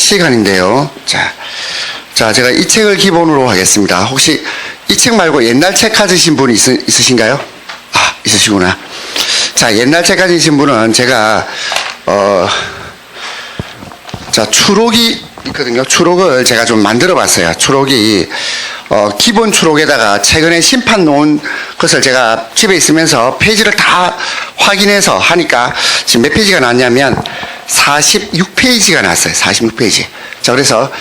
시간인데요. 자, 제가 이 책을 기본으로 하겠습니다. 혹시 이 책 말고 옛날 책 가지신 분이 있으신가요? 아, 있으시구나. 자, 옛날 책 가지신 분은 제가, 자, 추록이 있거든요. 추록을 제가 좀 만들어 봤어요. 추록이, 기본 추록에다가 최근에 심판 놓은 것을 제가 집에 있으면서 페이지를 다 확인해서 하니까 지금 몇 페이지가 나왔냐면 46페이지가 나왔어요. 46페이지. 자, 그래서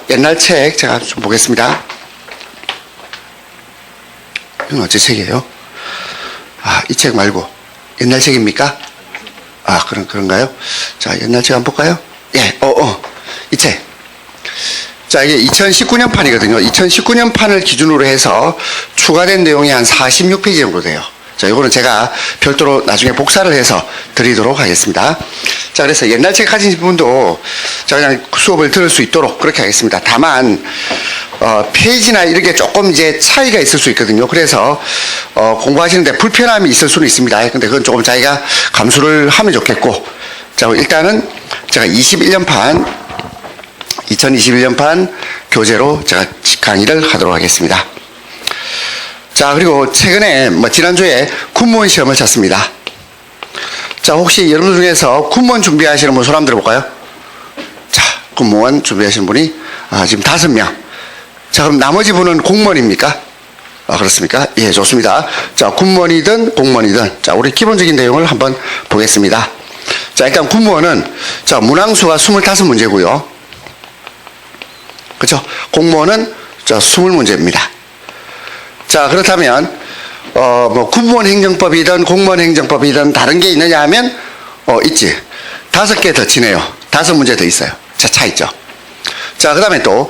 옛날 책 제가 좀 보겠습니다. 이건 어째 책이에요? 아, 이 책 말고 옛날 책입니까? 아, 그런가요? 자, 옛날 책 한번 볼까요? 예, 이 책. 자, 이게 2019년 판이거든요. 2019년 판을 기준으로 해서 추가된 내용이 한 46페이지 정도 돼요. 자, 이거는 제가 별도로 나중에 복사를 해서 드리도록 하겠습니다. 자, 그래서 옛날 책 가진 분도 자, 그냥 수업을 들을 수 있도록 그렇게 하겠습니다. 다만, 페이지나 이런 게 조금 이제 차이가 있을 수 있거든요. 그래서, 공부하시는데 불편함이 있을 수는 있습니다. 근데 그건 조금 자기가 감수를 하면 좋겠고. 자, 일단은 제가 2021년 판 교재로 제가 강의를 하도록 하겠습니다. 자, 그리고 최근에 지난주에 군무원 시험을 쳤습니다. 자, 혹시 여러분 중에서 군무원 준비하시는 분 손 한번 들어볼까요? 자, 군무원 준비하시는 분이 지금 5명. 자, 그럼 나머지 분은 공무원입니까? 아, 그렇습니까? 예, 좋습니다. 자, 군무원이든 공무원이든 자, 우리 기본적인 내용을 한번 보겠습니다. 자, 일단 군무원은 자, 문항수가 25문제고요. 그렇죠? 공무원은 자, 20문제입니다. 자, 그렇다면 군무원 행정법이든 공무원 행정법이든 다른 게 있느냐 하면 있지. 5개 더 치네요. 5문제 더 있어요. 자, 차 있죠. 자, 그다음에 또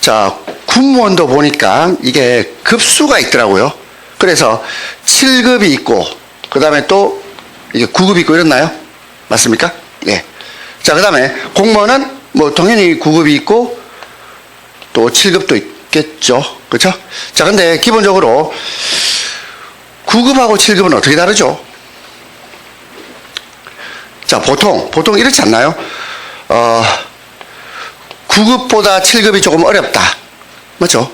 자, 군무원도 보니까 이게 급수가 있더라고요. 그래서 7급이 있고 그다음에 또 이게 9급이 있고 이렇나요? 맞습니까? 예. 자, 그다음에 공무원은 뭐 당연히 9급이 있고 또 7급도 있겠죠. 그렇죠? 자, 근데 기본적으로 9급하고 7급은 어떻게 다르죠? 자, 보통 이렇지 않나요? 9급보다 7급이 조금 어렵다. 맞죠?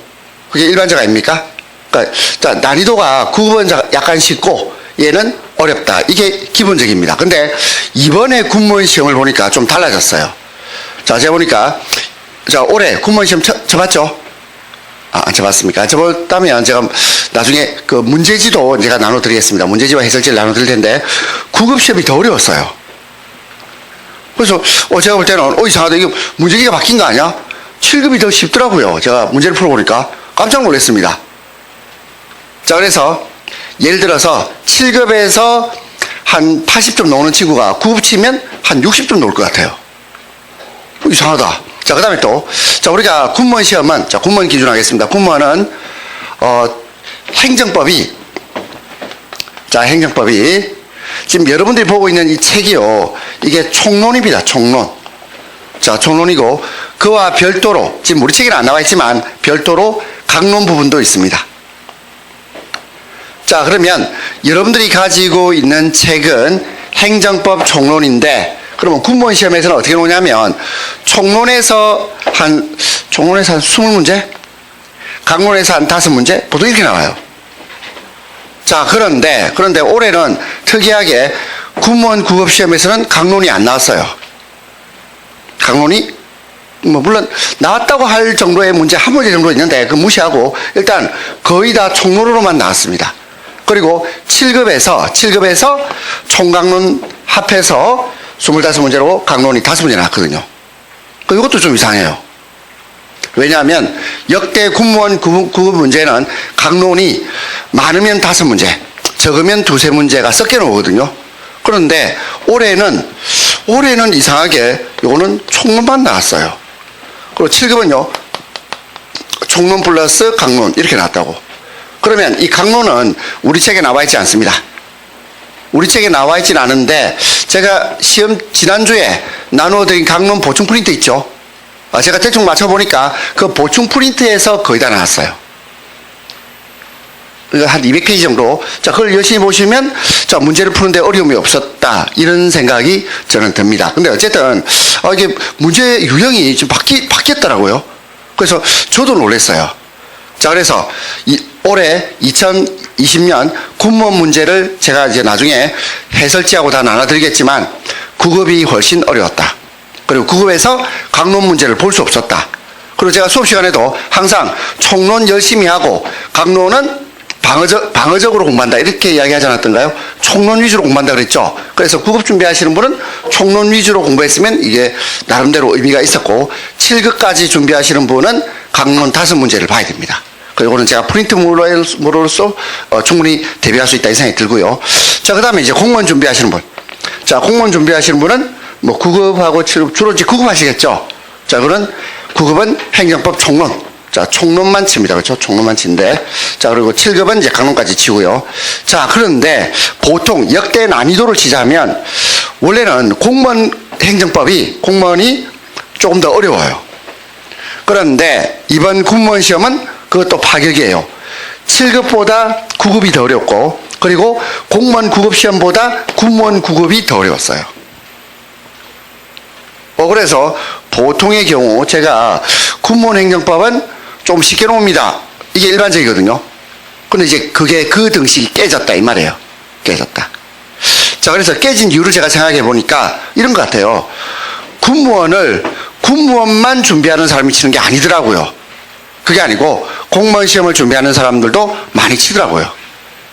그게 일반적 아닙니까? 그러니까 자, 난이도가 9급은 약간 쉽고 얘는 어렵다. 이게 기본적입니다. 근데 이번에 군무원 시험을 보니까 좀 달라졌어요. 자, 제가 보니까 자, 올해 군무원 시험 쳐봤죠? 안 쳐봤습니까? 쳐봤다면 제가 나중에 그 문제지도 제가 나눠드리겠습니다. 문제지와 해설지를 나눠드릴 텐데 9급 시험이 더 어려웠어요. 그래서 제가 볼 때는 이상하다. 이거 문제지가 바뀐 거 아니야? 7급이 더 쉽더라고요. 제가 문제를 풀어보니까 깜짝 놀랐습니다. 자, 그래서 예를 들어서 7급에서 한 80점 나오는 친구가 9급 치면 한 60점 나올 것 같아요. 이상하다. 자, 그 다음에 또, 자, 우리가 군무원 시험은, 자, 군무원 기준 하겠습니다. 군무원은, 행정법이, 지금 여러분들이 보고 있는 이 책이요, 이게 총론입니다. 총론. 자, 총론이고, 그와 별도로, 지금 우리 책에는 안 나와 있지만, 별도로 강론 부분도 있습니다. 자, 그러면 여러분들이 가지고 있는 책은 행정법 총론인데, 그러면 군무원 시험에서는 어떻게 놓냐면 총론에서 한 20문제? 강론에서 한 5문제? 보통 이렇게 나와요. 자, 그런데 올해는 특이하게 군무원 9급 시험에서는 강론이 안 나왔어요. 강론이 물론 나왔다고 할 정도의 문제 한 문제 정도 있는데 그 무시하고 일단 거의 다 총론으로만 나왔습니다. 그리고 7급에서 총강론 합해서 25문제로 강론이 5문제 나왔거든요. 이것도 좀 이상해요. 왜냐하면 역대 군무원 9급 문제는 강론이 많으면 5문제, 적으면 2-3문제가 섞여 나오거든요. 그런데 올해는 이상하게 이거는 총론만 나왔어요. 그리고 7급은요, 총론 플러스 강론 이렇게 나왔다고. 그러면 이 강론은 우리 책에 나와 있지 않습니다. 우리 책에 나와 있진 않은데 제가 시험 지난주에 나눠드린 강론 보충 프린트 있죠? 제가 대충 맞춰보니까 그 보충 프린트에서 거의 다 나왔어요. 한 200페이지 정도. 자, 그걸 열심히 보시면, 자, 문제를 푸는데 어려움이 없었다. 이런 생각이 저는 듭니다. 근데 어쨌든, 이게 문제 유형이 좀 바뀌었더라고요. 그래서 저도 놀랐어요. 자, 그래서 올해 2020년 군무원 문제를 제가 이제 나중에 해설지하고 다 나눠드리겠지만, 국업이 훨씬 어려웠다. 그리고 국업에서 강론 문제를 볼 수 없었다. 그리고 제가 수업 시간에도 항상 총론 열심히 하고 강론은 방어적으로 공부한다 이렇게 이야기하지 않았던가요? 총론 위주로 공부한다 그랬죠. 그래서 국업 준비하시는 분은 총론 위주로 공부했으면 이게 나름대로 의미가 있었고 7급까지 준비하시는 분은 강론 5문제를 봐야 됩니다. 그리고는 제가 프린트물로서 충분히 대비할 수 있다 이 생각이 들고요. 자, 그 다음에 이제 공무원 준비하시는 분. 자, 공무원 준비하시는 분은 뭐 국업하고 7급 주로 이제 국업 하시겠죠. 자, 그는 국업은 행정법 총론. 자, 총론만 칩니다. 그렇죠? 총론만 치는데. 자, 그리고 7급은 이제 강론까지 치고요. 자, 그런데 보통 역대 난이도를 치자면 원래는 공무원 행정법이 공무원이 조금 더 어려워요. 그런데 이번 군무원 시험은 그것도 파격이에요. 7급보다 9급이 더 어렵고 그리고 공무원 9급 시험보다 군무원 9급이 더 어려웠어요. 그래서 보통의 경우 제가 군무원 행정법은 좀 쉽게 놓습니다. 이게 일반적이거든요. 근데 이제 그게 그 등식이 깨졌다 이 말이에요. 깨졌다. 자, 그래서 깨진 이유를 제가 생각해 보니까 이런 것 같아요. 군무원만 준비하는 사람이 치는 게 아니더라고요. 그게 아니고 공무원 시험을 준비하는 사람들도 많이 치더라고요.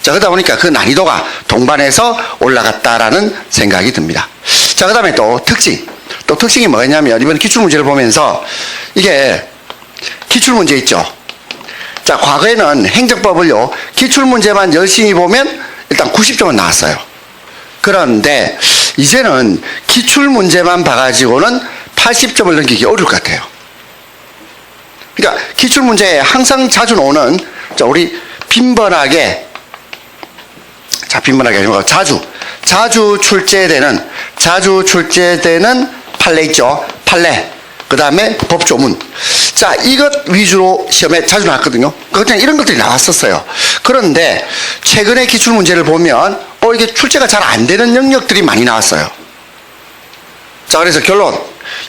자, 그러다 보니까 그 난이도가 동반해서 올라갔다라는 생각이 듭니다. 자, 그 다음에 또 특징. 또 특징이 뭐냐면 이번 기출문제를 보면서 이게 기출문제 있죠. 자, 과거에는 행정법을요 기출문제만 열심히 보면 일단 90점은 나왔어요. 그런데 이제는 기출문제만 봐가지고는 80점을 넘기기 어려울 것 같아요. 그러니까 기출문제에 항상 자주 나오는 자, 우리 빈번하게 아니고 자주 출제되는 판례 있죠. 판례. 그 다음에 법조문. 자, 이것 위주로 시험에 자주 나왔거든요. 그냥 이런 것들이 나왔었어요. 그런데 최근에 기출문제를 보면 이게 출제가 잘 안 되는 영역들이 많이 나왔어요. 자, 그래서 결론.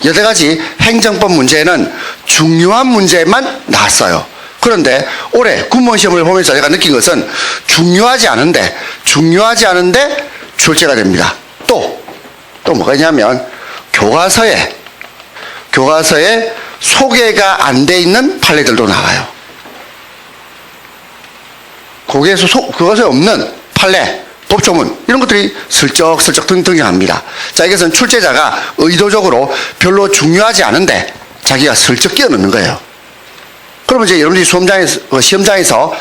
여러 가지 행정법 문제는 중요한 문제만 나왔어요. 그런데 올해 군무원 시험을 보면서 제가 느낀 것은 중요하지 않은데 출제가 됩니다. 또 뭐가 있냐면 교과서에 소개가 안 돼 있는 판례들도 나와요. 교과서에 없는 판례, 법조문 이런 것들이 슬쩍슬쩍 등장합니다. 자, 이것은 출제자가 의도적으로 별로 중요하지 않은데 자기가 슬쩍 끼워 넣는 거예요. 그러면 이제 여러분들이 시험장에서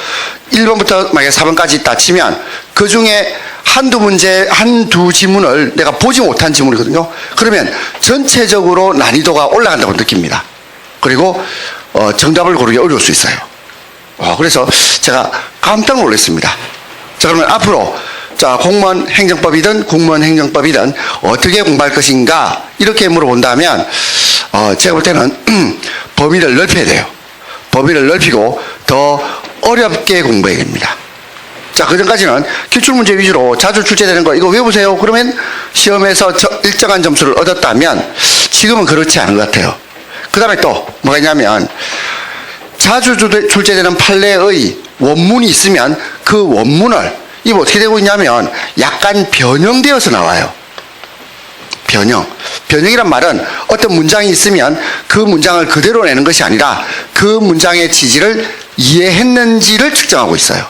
1번부터 만약에 4번까지 있다 치면 그 중에 한두 지문을 내가 보지 못한 지문이거든요. 그러면 전체적으로 난이도가 올라간다고 느낍니다. 그리고 정답을 고르기 어려울 수 있어요. 그래서 제가 깜짝 놀랐습니다. 자, 그러면 앞으로 자, 공무원 행정법이든 국무원 행정법이든 어떻게 공부할 것인가 이렇게 물어본다면 제가 볼 때는 범위를 넓혀야 돼요. 범위를 넓히고 더 어렵게 공부해야 됩니다. 자, 그전까지는 기출문제 위주로 자주 출제되는 거 이거 외우세요. 그러면 시험에서 일정한 점수를 얻었다면 지금은 그렇지 않은 것 같아요. 그 다음에 또 뭐가 있냐면 자주 출제되는 판례의 원문이 있으면 그 원문을 이게 어떻게 되고 있냐면 약간 변형되어서 나와요. 변형이란 말은 어떤 문장이 있으면 그 문장을 그대로 내는 것이 아니라 그 문장의 취지를 이해했는지를 측정하고 있어요.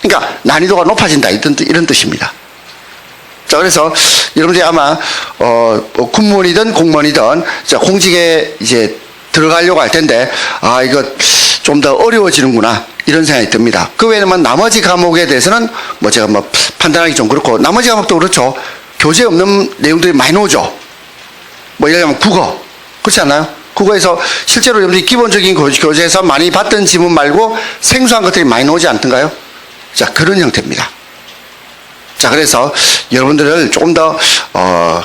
그러니까 난이도가 높아진다 이런 뜻입니다. 자, 그래서 여러분들이 아마 군무원이든 공무원이든 공직에 이제 들어가려고 할 텐데 이거 좀 더 어려워지는구나 이런 생각이 듭니다. 그 외에는 나머지 과목에 대해서는 제가 판단하기 좀 그렇고 나머지 과목도 그렇죠. 교재에 없는 내용들이 많이 나오죠. 예를 들면 국어 그렇지 않나요? 국어에서 실제로 여러분들이 기본적인 교재에서 많이 봤던 지문 말고 생소한 것들이 많이 나오지 않던가요? 자, 그런 형태입니다. 자, 그래서 여러분들을 조금 더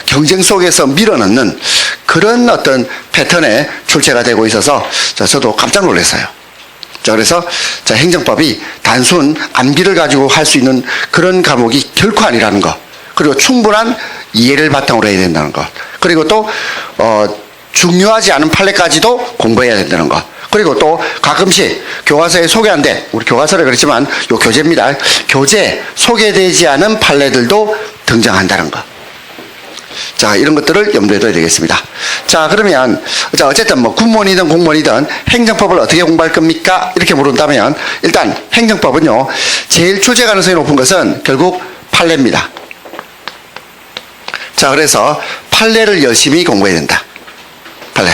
경쟁 속에서 밀어넣는 그런 어떤 패턴의 출제가 되고 있어서 저도 깜짝 놀랐어요. 자, 그래서 자, 행정법이 단순 암기를 가지고 할 수 있는 그런 과목이 결코 아니라는 것. 그리고 충분한 이해를 바탕으로 해야 된다는 것. 그리고 또 중요하지 않은 판례까지도 공부해야 된다는 것. 그리고 또 가끔씩 교과서에 소개 안 돼. 우리 교과서를 그랬지만 요 교재입니다. 교재 소개되지 않은 판례들도 등장한다는 것. 자, 이런 것들을 염두에 둬야 되겠습니다. 자, 그러면 자, 어쨌든 뭐 군무원이든 공무원이든 행정법을 어떻게 공부할 겁니까? 이렇게 물은다면 일단 행정법은요. 제일 출제 가능성이 높은 것은 결국 판례입니다. 자, 그래서 판례를 열심히 공부해야 된다. 판례.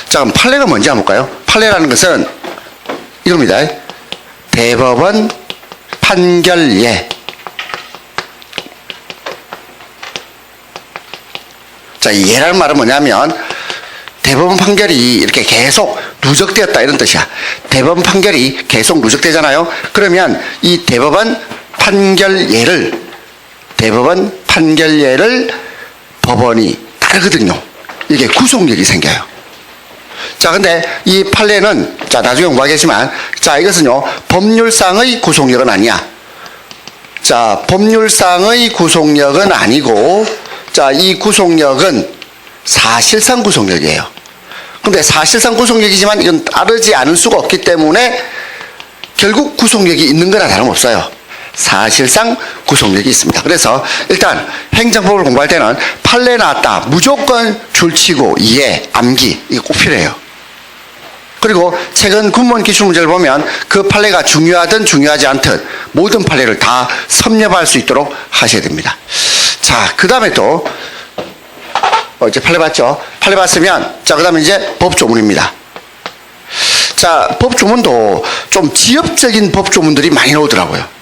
자, 그럼 판례가 뭔지 한번 볼까요? 판례라는 것은 이겁니다. 대법원 판결예. 자, 이 예라는 말은 뭐냐면 대법원 판결이 이렇게 계속 누적되었다 이런 뜻이야. 대법원 판결이 계속 누적되잖아요. 그러면 이 대법원 판결예를 법원이 따르거든요. 이게 구속력이 생겨요. 자, 근데 이 판례는 자, 나중에 공부하겠지만 자, 이것은요 법률상의 구속력은 아니야. 자, 법률상의 구속력은 아니고 자, 이 구속력은 사실상 구속력이에요. 근데 사실상 구속력이지만 이건 따르지 않을 수가 없기 때문에 결국 구속력이 있는 거나 다름없어요. 사실상 구속력이 있습니다. 그래서 일단 행정법을 공부할 때는 판례 나왔다. 무조건 줄치고 이해, 암기 이게 꼭 필요해요. 그리고 최근 군무원 기출문제를 보면 그 판례가 중요하든 중요하지 않든 모든 판례를 다 섭렵할 수 있도록 하셔야 됩니다. 자, 그 다음에 또 이제 판례 봤죠? 판례 봤으면 자, 그 다음에 이제 법조문입니다. 자, 법조문도 좀 지엽적인 법조문들이 많이 나오더라고요.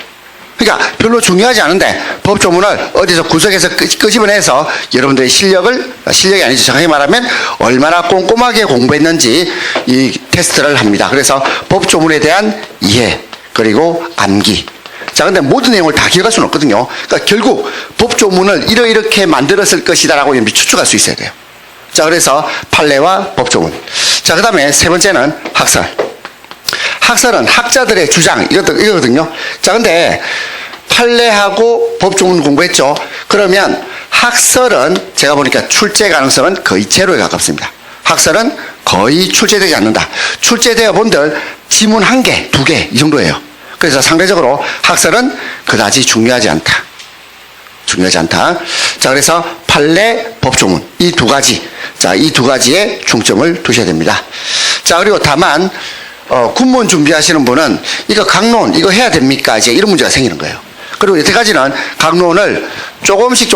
그러니까 별로 중요하지 않은데 법조문을 어디서 구석에서 끄집어내서 여러분들의 실력이 아니죠. 정확히 말하면 얼마나 꼼꼼하게 공부했는지 이 테스트를 합니다. 그래서 법조문에 대한 이해 그리고 암기. 자, 근데 모든 내용을 다 기억할 수는 없거든요. 그러니까 결국 법조문을 이렇게 만들었을 것이다라고 추측할 수 있어야 돼요. 자, 그래서 판례와 법조문. 자, 그 다음에 세 번째는 학설. 학설은 학자들의 주장 이거거든요. 자, 근데 판례하고 법조문 공부했죠. 그러면 학설은 제가 보니까 출제 가능성은 거의 제로에 가깝습니다. 학설은 거의 출제되지 않는다. 출제되어 본들 지문 1개, 2개 이 정도예요. 그래서 상대적으로 학설은 그다지 중요하지 않다. 자, 그래서 판례, 법조문 이 두 가지. 자, 이 두 가지에 중점을 두셔야 됩니다. 자, 그리고 다만 군무원 준비하시는 분은 이거 강론 이거 해야 됩니까? 이제 이런 문제가 생기는 거예요. 그리고 여태까지는 강론을 조금씩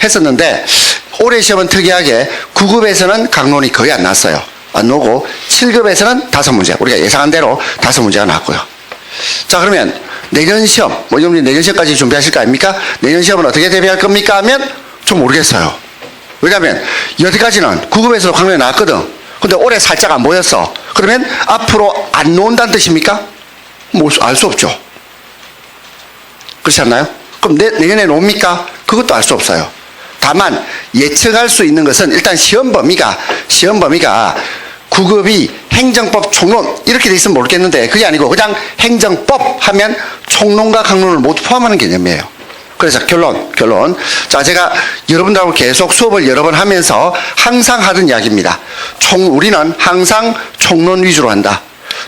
했었는데 올해 시험은 특이하게 9급에서는 강론이 거의 안 났어요. 안 나오고 7급에서는 5문제 우리가 예상한 대로 5문제가 나왔고요. 자, 그러면 내년 시험 여러분이 내년 시험까지 준비하실 거 아닙니까? 내년 시험은 어떻게 대비할 겁니까? 하면 좀 모르겠어요. 왜냐하면 여태까지는 9급에서 강론이 나왔거든. 근데 올해 살짝 안 보였어. 그러면 앞으로 안 나온다는 뜻입니까? 뭐 알 수 없죠. 그렇지 않나요? 그럼 내년에 나옵니까? 그것도 알 수 없어요. 다만 예측할 수 있는 것은 일단 시험 범위가 9급이 행정법 총론 이렇게 돼 있으면 모르겠는데 그게 아니고 그냥 행정법 하면 총론과 강론을 모두 포함하는 개념이에요. 그래서 결론. 자, 제가 여러분들하고 계속 수업을 여러 번 하면서 항상 하던 이야기입니다. 우리는 항상 총론 위주로 한다.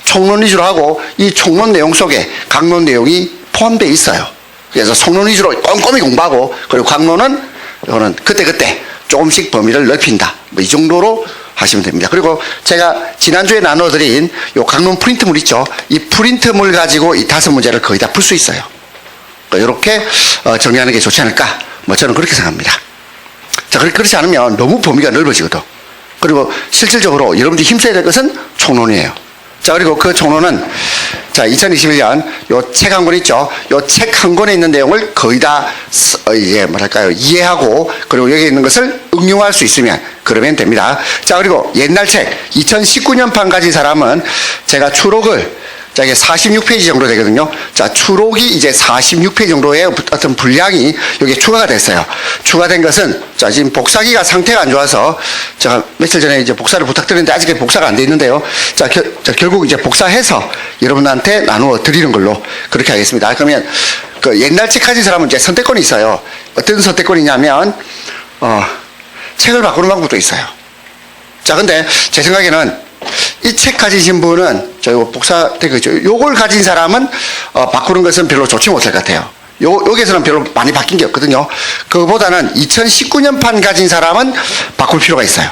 총론 위주로 하고 이 총론 내용 속에 강론 내용이 포함되어 있어요. 그래서 총론 위주로 꼼꼼히 공부하고 그리고 강론은 이거는 그때 조금씩 범위를 넓힌다. 뭐 이 정도로 하시면 됩니다. 그리고 제가 지난주에 나눠드린 요 강론 프린트물 있죠. 이 프린트물 가지고 이 5문제를 거의 다 풀 수 있어요. 이렇게 정리하는 게 좋지 않을까? 뭐 저는 그렇게 생각합니다. 자, 그렇지 않으면 너무 범위가 넓어지거든. 그리고 실질적으로 여러분들이 힘써야 될 것은 총론이에요. 자, 그리고 그 총론은 자, 2021년 요 책 한 권 있죠. 요 책 한 권에 있는 내용을 거의 다 이제 이해하고 그리고 여기 있는 것을 응용할 수 있으면 그러면 됩니다. 자, 그리고 옛날 책 2019년판 가진 사람은 제가 추록을 자, 이게 46페이지 정도 되거든요. 자, 추록이 이제 46페이지 정도의 어떤 분량이 여기에 추가가 됐어요. 추가된 것은, 자, 지금 복사기가 상태가 안 좋아서, 제가 며칠 전에 이제 복사를 부탁드렸는데 아직까지 복사가 안 돼 있는데요. 자, 결국 이제 복사해서 여러분한테 나누어 드리는 걸로 그렇게 하겠습니다. 그러면 그 옛날 책 가진 사람은 이제 선택권이 있어요. 어떤 선택권이냐면, 책을 바꾸는 방법도 있어요. 자, 근데 제 생각에는 이 책 가지신 분은 복사 되겠죠. 요걸 가진 사람은 바꾸는 것은 별로 좋지 못할 것 같아요. 여기에서는 별로 많이 바뀐 게 없거든요. 그보다는 2019년판 가진 사람은 바꿀 필요가 있어요.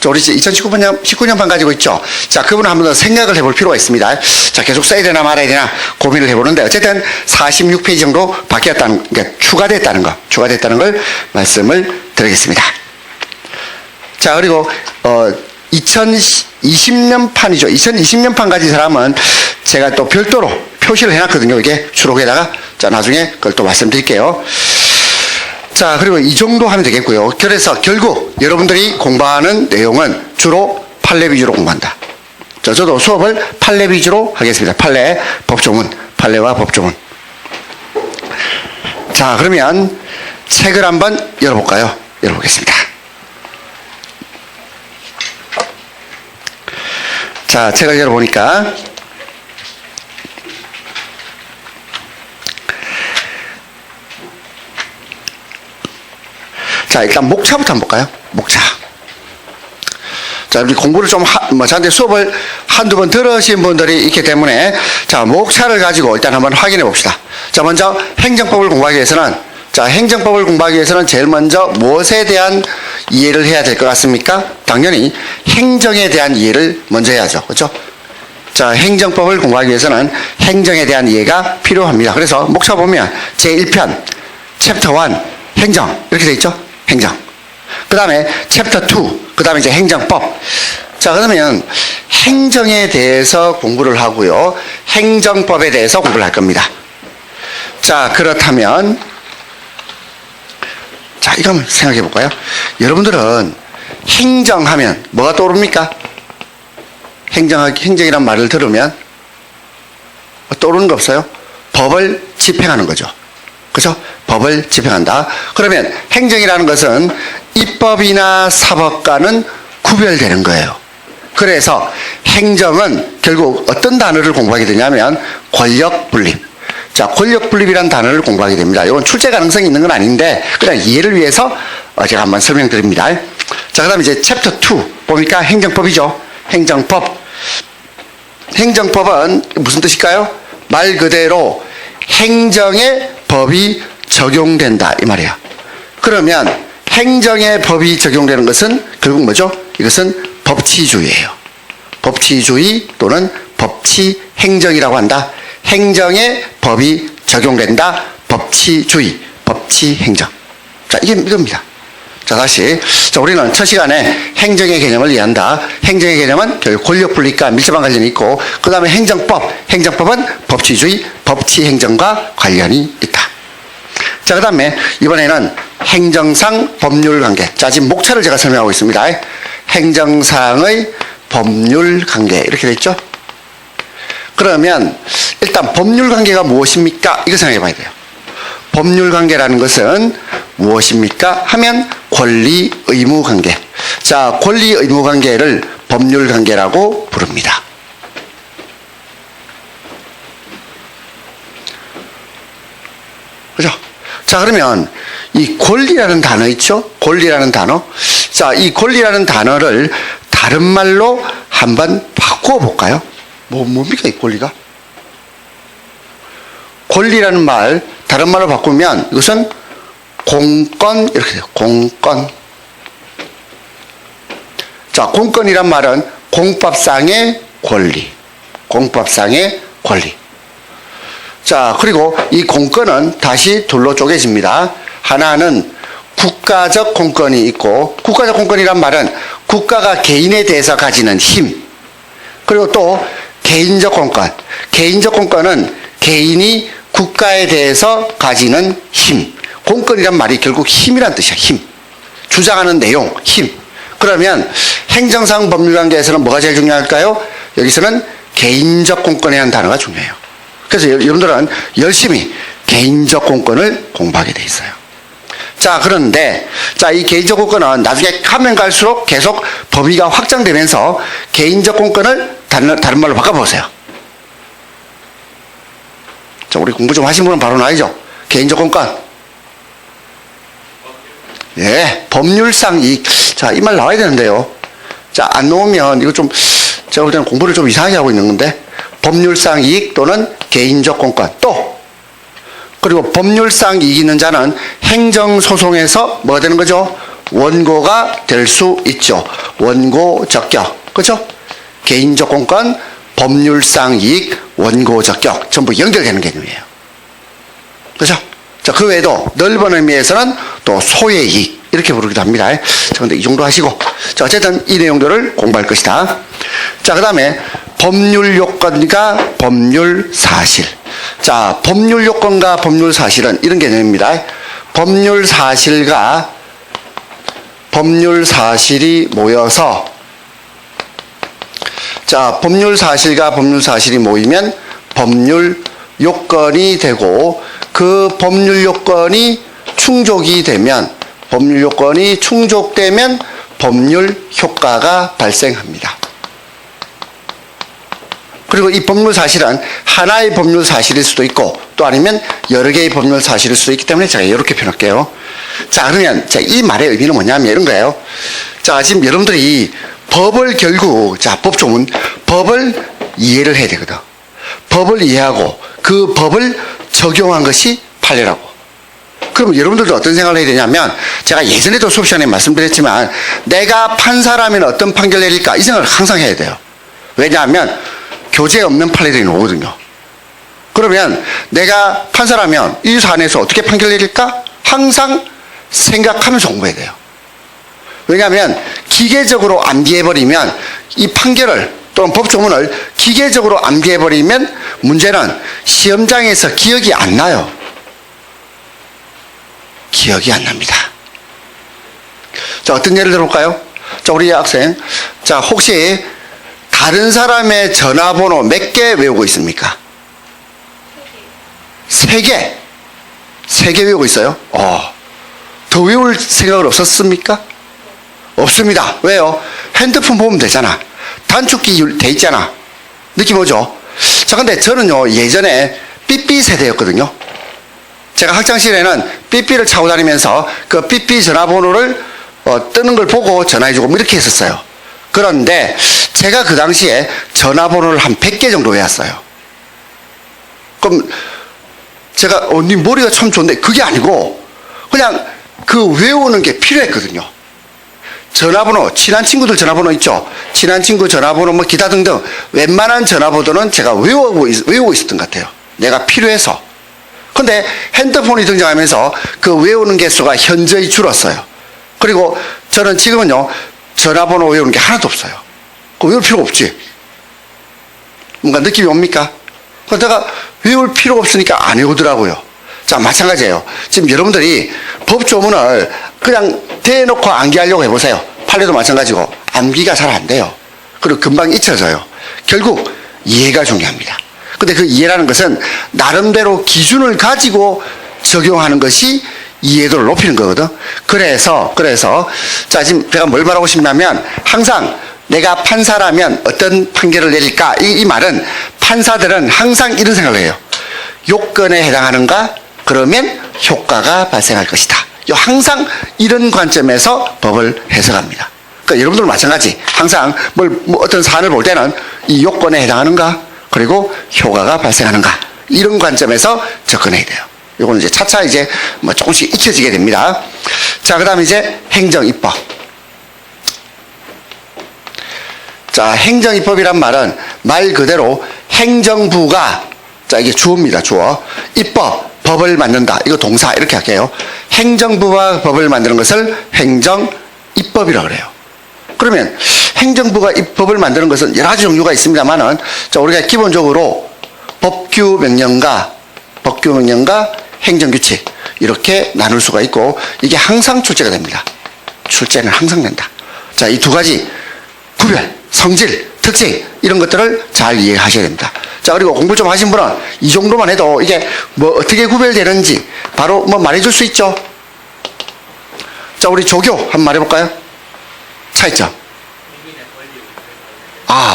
우리 2019년판 가지고 있죠. 자, 그분은 한 번 더 생각을 해볼 필요가 있습니다. 자, 계속 써야 되나 말아야 되나 고민을 해보는데 어쨌든 46페이지 정도 바뀌었다는, 그러니까 추가됐다는 걸 말씀을 드리겠습니다. 자, 그리고 2020년판이죠. 2020년판 가진 사람은 제가 또 별도로 표시를 해놨거든요. 이게 추록에다가. 자, 나중에 그걸 또 말씀드릴게요. 자, 그리고 이 정도 하면 되겠고요. 그래서 결국 여러분들이 공부하는 내용은 주로 판례 위주로 공부한다. 자, 저도 수업을 판례 위주로 하겠습니다. 판례, 법조문, 판례와 법조문. 자, 그러면 책을 한번 열어볼까요? 열어보겠습니다. 자, 책을 열어보니까 자, 일단 목차부터 한번 볼까요? 목차. 자, 우리 공부를 좀 저한테 수업을 한두 번 들으신 분들이 있기 때문에 자, 목차를 가지고 일단 한번 확인해 봅시다. 자, 먼저 행정법을 공부하기 위해서는 제일 먼저 무엇에 대한 이해를 해야 될 것 같습니까? 당연히 행정에 대한 이해를 먼저 해야죠. 그렇죠? 자, 행정법을 공부하기 위해서는 행정에 대한 이해가 필요합니다. 그래서 목차 보면 제1편 챕터 1 행정 이렇게 돼 있죠? 행정. 그 다음에 챕터 2 그 다음에 이제 행정법. 자, 그러면 행정에 대해서 공부를 하고요. 행정법에 대해서 공부를 할 겁니다. 자, 그렇다면 자, 이거 한번 생각해 볼까요? 여러분들은 행정하면 뭐가 떠오릅니까? 행정이란 말을 들으면 떠오르는 거 없어요? 법을 집행하는 거죠. 그렇죠? 법을 집행한다. 그러면 행정이라는 것은 입법이나 사법과는 구별되는 거예요. 그래서 행정은 결국 어떤 단어를 공부하게 되냐면 권력분립. 자, 권력분립이라는 단어를 공부하게 됩니다. 이건 출제 가능성이 있는 건 아닌데 그냥 이해를 위해서 제가 한번 설명드립니다. 자, 그 다음에 이제 챕터 2 보니까 행정법이죠. 행정법. 행정법은 무슨 뜻일까요? 말 그대로 행정의 법이 적용된다 이 말이야. 그러면 행정의 법이 적용되는 것은 결국 뭐죠? 이것은 법치주의예요. 법치주의 또는 법치행정이라고 한다. 행정의 법이 적용된다. 법치주의, 법치행정. 자, 이겁니다. 자, 다시. 자, 우리는 첫 시간에 행정의 개념을 이해한다. 행정의 개념은 결국 권력분립과 밀접한 관련이 있고, 그 다음에 행정법. 행정법은 법치주의, 법치행정과 관련이 있다. 자, 그 다음에 이번에는 행정상 법률관계. 자, 지금 목차를 제가 설명하고 있습니다. 행정상의 법률관계. 이렇게 돼 있죠? 그러면 일단 법률관계가 무엇입니까? 이거 생각해 봐야 돼요. 법률관계라는 것은 무엇입니까? 하면 권리 의무 관계. 자, 권리 의무 관계를 법률관계라고 부릅니다. 그죠? 자, 그러면 이 권리라는 단어 있죠? 권리라는 단어. 자, 이 권리라는 단어를 다른 말로 한번 바꾸어 볼까요? 뭡니까, 이 권리가? 권리라는 말, 다른 말로 바꾸면 이것은 공권, 이렇게 돼요. 공권. 자, 공권이란 말은 공법상의 권리. 공법상의 권리. 자, 그리고 이 공권은 다시 둘로 쪼개집니다. 하나는 국가적 공권이 있고, 국가적 공권이란 말은 국가가 개인에 대해서 가지는 힘. 그리고 또 개인적 공권. 개인적 공권은 개인이 국가에 대해서 가지는 힘. 공권이란 말이 결국 힘이란 뜻이야. 힘. 주장하는 내용, 힘. 그러면 행정상 법률관계에서는 뭐가 제일 중요할까요? 여기서는 개인적 공권이라는 단어가 중요해요. 그래서 여러분들은 열심히 개인적 공권을 공부하게 돼 있어요. 자, 그런데 이 개인적 공권은 나중에 가면 갈수록 계속 범위가 확장되면서 개인적 공권을 다른 말로 바꿔보세요. 자, 우리 공부 좀 하신 분은 바로 나이죠. 개인적 공권. 예, 법률상 이익. 자, 이 말 나와야 되는데요. 자, 안 나오면 이거 좀 제가 볼 때는 공부를 좀 이상하게 하고 있는 건데, 법률상 이익 또는 개인적 공권. 또 그리고 법률상 이익 있는 자는 행정소송에서 뭐가 되는 거죠? 원고가 될 수 있죠. 원고 적격. 그렇죠? 개인적 공권, 법률상 이익, 원고 적격 전부 연결되는 개념이에요. 그렇죠? 자, 그 외에도 넓은 의미에서는 또 소의 이익 이렇게 부르기도 합니다. 자, 근데 이 정도 하시고, 자, 어쨌든 이 내용들을 공부할 것이다. 자, 그 다음에 법률 요건과 법률 사실. 자, 법률 요건과 법률 사실은 이런 개념입니다. 법률 사실과 법률 사실이 모여서, 자, 법률 사실과 법률 사실이 모이면 법률 요건이 되고, 그 법률 요건이 충족이 되면, 법률 요건이 충족되면 법률 효과가 발생합니다. 그리고 이 법률 사실은 하나의 법률 사실일 수도 있고, 또 아니면 여러 개의 법률 사실일 수도 있기 때문에 제가 이렇게 표현할게요. 자, 그러면 이 말의 의미는 뭐냐면 이런 거예요. 자, 지금 여러분들이 법을 결국, 자, 법조문, 법을 이해를 해야 되거든. 법을 이해하고 그 법을 적용한 것이 판례라고. 그럼 여러분들도 어떤 생각을 해야 되냐면, 제가 예전에도 수업 시간에 말씀드렸지만, 내가 판사라면 어떤 판결 내릴까? 이 생각을 항상 해야 돼요. 왜냐하면 교재 없는 판례들이 나오거든요. 그러면 내가 판사라면 이 사안에서 어떻게 판결 내릴까? 항상 생각하면서 공부해야 돼요. 왜냐하면 기계적으로 암기해버리면 이 판결을 또는 법조문을 기계적으로 암기해버리면 문제는 시험장에서 기억이 안 나요. 기억이 안 납니다. 자, 어떤 예를 들어볼까요? 자, 우리 학생. 자, 혹시 다른 사람의 전화번호 몇 개 외우고 있습니까? 3개. 3개 외우고 있어요? 더 외울 생각은 없었습니까? 없습니다. 왜요? 핸드폰 보면 되잖아. 단축키 돼 있잖아. 느낌 오죠? 자, 근데 저는요, 예전에 삐삐 세대였거든요. 제가 학창시절에는 삐삐를 차고 다니면서 그 삐삐 전화번호를 뜨는 걸 보고 전화해주고 뭐 이렇게 했었어요. 그런데 제가 그 당시에 전화번호를 한 100개 정도 외웠어요. 그럼 제가 네 머리가 참 좋은데, 그게 아니고 그냥 그 외우는 게 필요했거든요. 전화번호, 친한 친구들 전화번호 있죠. 친한 친구 전화번호 뭐 기타 등등 웬만한 전화번호는 제가 외우고 있었던 것 같아요. 내가 필요해서. 근데 핸드폰이 등장하면서 그 외우는 개수가 현저히 줄었어요. 그리고 저는 지금은요, 전화번호 외우는 게 하나도 없어요. 그 외울 필요가 없지. 뭔가 느낌이 옵니까? 내가 외울 필요가 없으니까 안 외우더라고요. 자, 마찬가지예요. 지금 여러분들이 법조문을 그냥 대놓고 암기하려고 해보세요. 판례도 마찬가지고 암기가 잘 안 돼요. 그리고 금방 잊혀져요. 결국 이해가 중요합니다. 근데 그 이해라는 것은 나름대로 기준을 가지고 적용하는 것이 이해도를 높이는 거거든. 그래서 자, 지금 제가 뭘 말하고 싶냐면, 항상 내가 판사라면 어떤 판결을 내릴까? 이 말은 판사들은 항상 이런 생각을 해요. 요건에 해당하는가? 그러면 효과가 발생할 것이다. 항상 이런 관점에서 법을 해석합니다. 그러니까 여러분들도 마찬가지. 항상 어떤 사안을 볼 때는 이 요건에 해당하는가? 그리고 효과가 발생하는가? 이런 관점에서 접근해야 돼요. 이거는 이제 차차 이제 조금씩 익혀지게 됩니다. 자, 그 다음에 이제 행정입법. 자, 행정입법이란 말은 말 그대로 행정부가, 자, 이게 주어입니다. 주어. 입법, 법을 만든다. 이거 동사 이렇게 할게요. 행정부가 법을 만드는 것을 행정입법이라고 그래요. 그러면 행정부가 입법을 만드는 것은 여러 가지 종류가 있습니다만은, 자, 우리가 기본적으로 법규명령과 행정규칙 이렇게 나눌 수가 있고, 이게 항상 출제가 됩니다. 출제는 항상 된다. 자, 이 두 가지 구별, 성질 특징 이런 것들을 잘 이해하셔야 됩니다. 자, 그리고 공부 좀 하신 분은 이 정도만 해도 이게 뭐 어떻게 구별되는지 바로 뭐 말해줄 수 있죠. 자, 우리 조교 한번 말해볼까요? 차이점.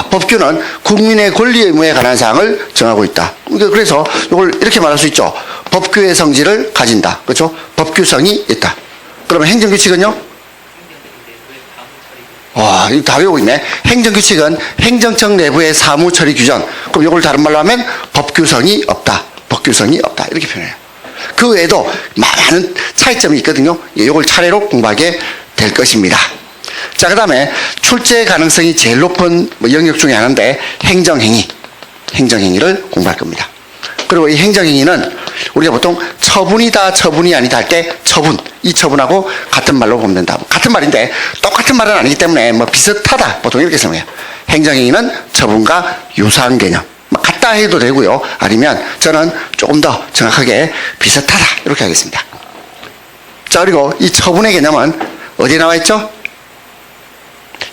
법규는 국민의 권리 의무에 관한 사항을 정하고 있다. 그래서 이걸 이렇게 말할 수 있죠. 법규의 성질을 가진다. 그렇죠? 법규성이 있다. 그러면 행정규칙은요? 이거 다 외우고 있네. 행정규칙은 행정청 내부의 사무처리 규정. 그럼 이걸 다른 말로 하면 법규성이 없다. 법규성이 없다. 이렇게 표현해요. 그 외에도 많은 차이점이 있거든요. 이걸 차례로 공부하게 될 것입니다. 자, 그 다음에 출제 가능성이 제일 높은 영역 중에 하나인데 행정행위. 행정행위를 공부할 겁니다. 그리고 이 행정행위는 우리가 보통 처분이다, 처분이 아니다 할 때 처분, 이 처분하고 같은 말로 보면 된다. 같은 말인데 똑같은 말은 아니기 때문에 뭐 비슷하다. 보통 이렇게 설명해요. 행정행위는 처분과 유사한 개념. 같다 해도 되고요. 아니면 저는 조금 더 정확하게 비슷하다. 이렇게 하겠습니다. 자, 그리고 이 처분의 개념은 어디에 나와 있죠?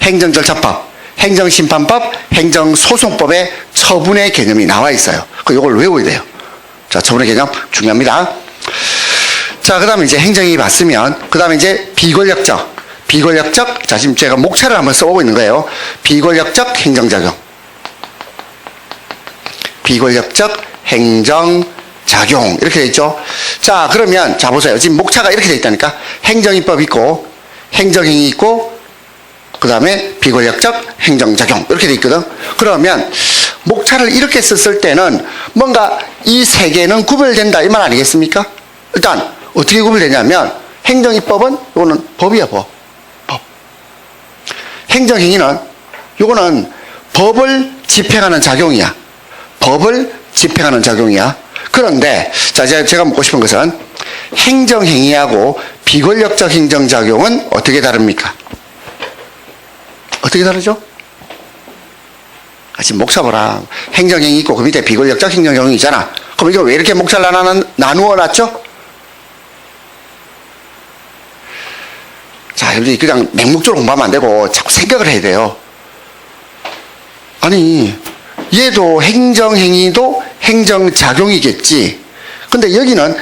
행정절차법, 행정심판법, 행정소송법에 처분의 개념이 나와 있어요. 이걸 외워야 돼요. 자, 처분의 개념 중요합니다. 자, 그 다음에 이제 행정이 봤으면, 그 다음에 이제 비권력적. 자, 지금 제가 목차를 한번 써보고 있는 거예요. 비권력적 행정작용. 비권력적 행정작용. 이렇게 돼 있죠. 자, 그러면, 자, 보세요. 지금 목차가 이렇게 돼 있다니까. 행정입법 있고, 행정행위 있고, 그 다음에 비권력적 행정작용 이렇게 돼 있거든. 그러면 목차를 이렇게 썼을 때는 뭔가 이 세 개는 구별된다 이 말 아니겠습니까? 일단 어떻게 구별되냐면 행정입법은 이거는 법이야. 법. 행정행위는 이거는 법을 집행하는 작용이야. 법을 집행하는 작용이야. 그런데 자, 제가 묻고 싶은 것은 행정행위하고 비권력적 행정작용은 어떻게 다릅니까? 어떻게 다르죠? 지금 목차 보라. 행정행위 있고 그 밑에 비권력적 행정작용이 있잖아. 그럼 이거 왜 이렇게 목차를 나누어 놨죠? 자, 여러분들이 그냥 맹목적으로 공부하면 안 되고 자꾸 생각을 해야 돼요. 아니, 얘도 행정행위도 행정작용이겠지. 근데 여기는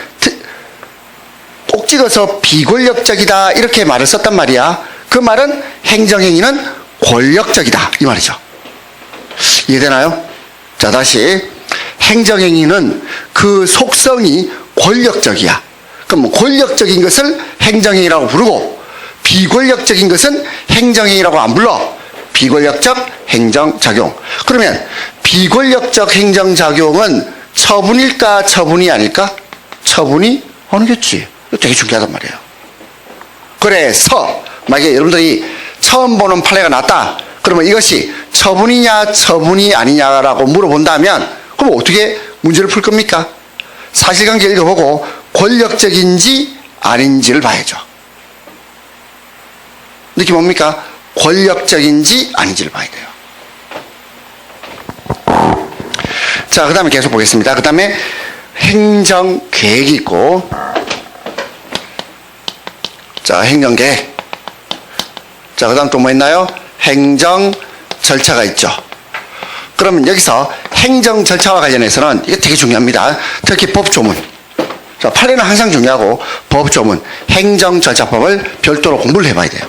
꼭 찍어서 비권력적이다 이렇게 말을 썼단 말이야. 그 말은 행정행위는 권력적이다 이 말이죠. 이해되나요? 자, 다시 행정행위는 그 속성이 권력적이야. 그럼 권력적인 것을 행정행위라고 부르고 비권력적인 것은 행정행위라고 안 불러. 비권력적 행정작용. 그러면 비권력적 행정작용은 처분일까 처분이 아닐까? 처분이 아니겠지. 이거 되게 중요하단 말이에요. 그래서 만약에 여러분들이 처음 보는 판례가 났다. 그러면 이것이 처분이냐 처분이 아니냐라고 물어본다면 그럼 어떻게 문제를 풀 겁니까? 사실관계 읽어보고 권력적인지 아닌지를 봐야죠. 느낌 뭡니까? 권력적인지 아닌지를 봐야 돼요. 자, 그 다음에 계속 보겠습니다. 그 다음에 행정계획이 있고, 자, 행정계획. 자, 그 다음 또 뭐 있나요? 행정 절차가 있죠. 그러면 여기서 행정 절차와 관련해서는 이게 되게 중요합니다. 특히 법조문. 자, 판례는 항상 중요하고 법조문, 행정절차법을 별도로 공부를 해봐야 돼요.